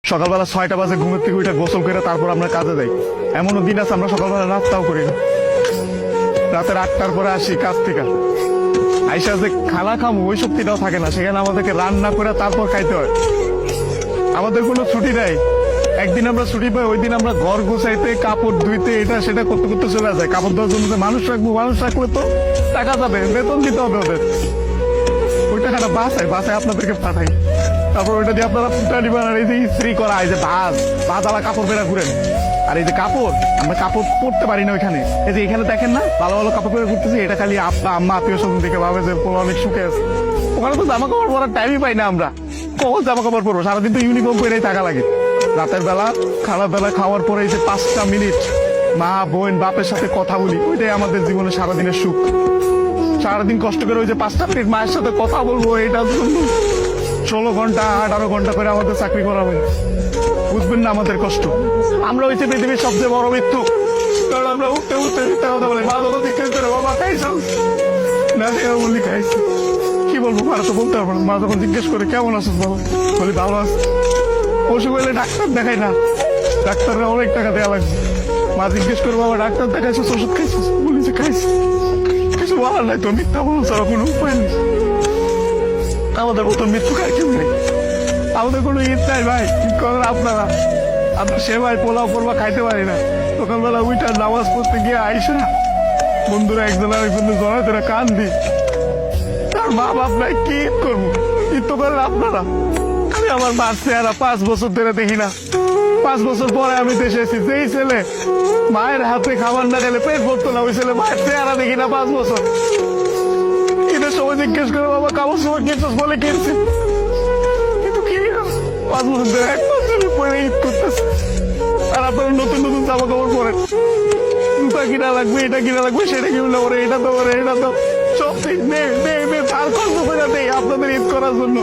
সকালবেলা 6টা বাজে ঘুমের থেকে উঠে গোসল করে তারপর আমরা কাজে যাই। এমনও দিন আছে আমরা সকালবেলা নাস্তাও করি না। রাতের 8টার পরে আসি কাজ থেকে, আইসা যে খানা খামো ওই শক্তিটাও থাকে না, সেখানে আমাদেরকে রান্না করে তারপর খাইতে হয়। আমাদের কোনো ছুটি নাই। একদিন আমরা ছুটি পাই, ওই দিন আমরা ঘর গুছাইতে, কাপড় ধুইতে, এটা সেটা করতে করতে চলে যায়। কাপড় ধোয়ার জন্য যে মানুষ রাখবো, মানুষ রাখলে তো টাকা যাবে, বেতন দিতে হবে ওদের। ওই টাকাটা বাসায় আপনাদেরকে পাঠাই, তারপর ওইটা দিয়ে আপনারা ফুটা নিবেন। আর এই যে ইস্ত্রি করা, এই যে ভাজ আলা কাপড় পেরা ঘুরেন। আর এই যে কাপড়, আমরা কাপড় পরতে পারি না ওইখানে। এই যে এখানে দেখেন না ভালো ভালো কাপড় পরে ঘুরতেছি, এটা খালি আপনা আম্মা আত্মীয় স্বজন দেখে ভাবে যে পোলা অনেক সুখে আছে। ওখানে তো জামা কাপড় পরার টাইমই পাই না আমরা। কখন জামা কাপড় পরবো? সারাদিন তো ইউনিফর্ম পরেই থাকা লাগে। রাতের বেলা খারাপ বেলা খাওয়ার পরে এই যে 5টা মিনিট মা বোন বাপের সাথে কথা বলি, ওইটাই আমাদের জীবনে সারাদিনের সুখ। সারাদিন কষ্ট করে ওই যে 5টা মিনিট মায়ের সাথে কথা বলবো, এটার জন্য 16 ঘন্টা 18 ঘন্টা করে আমাদের চাকরি করা হয়। বুঝবেন না আমাদের কষ্ট। আমরা হয়েছে পৃথিবীর সবচেয়ে বড় মৃত্যু, কারণ আমরা উঠতে উঠতে মিথ্যা কথা বলি। মা যখন জিজ্ঞেস করে বাবা খাইছ না, বলি খাইছি। কি বলবো, মারা তো বলতে পারবো না। মা যখন জিজ্ঞেস করে কেমন আছিস বাবা, বলি ভালো আছি। অসুখ হইলে ডাক্তার দেখাই না, ডাক্তাররা অনেক টাকা দেওয়া লাগবে। মা জিজ্ঞেস করে বাবা ডাক্তার দেখাইছিস, ওষুধ খাইছিস, বলি যে খাইছি। কিছু বলার নাই তো, মিথ্যা বলো ছাড়া কোনো উপায় নেই। আমাদের মতো মৃত্যু খায় কেউ নেই। আমাদের কোনো ঈদ নাই ভাই, ঈদ করেন আপনারা। আমরা সেবাই পোলাও পরবা খাইতে পারি না। সকালবেলা উইটার নামাজ পড়তে গিয়ে আইসা বন্ধুরা একজন আরেকজনের জড়াতে না কান দিই। তার মা বাপ নাই, কি ঈদ করবো? ঈদ তো করেন আপনারা। আমি আমার মার চেহারা 5 বছর ধরে দেখি না। 5 বছর পরে আমি দেশে এসেছি। যেই ছেলে মায়ের হাতে খাবার না খেলে পেট ভরতো না, ওই ছেলে মায়ের চেহারা দেখি না 5 বছর। ঈদের সময় জিজ্ঞেস করে বাবা কাপড় সময় কিনছিস, বলে কিনছি। কিন্তু কি 5 বছর ধরে 1 মাস ধরে পরে ঈদ করতেছে। আর আপনারা নতুন নতুন জামা কাপড় পরেন, জুতা কিনা লাগবে, এটা কিনা লাগবে, সেটা কিনলে পরে এটা তো পরে এটা তো সব ঠিক নেই। তার খরচ করে দেয় আপনাদের ঈদ করার জন্য।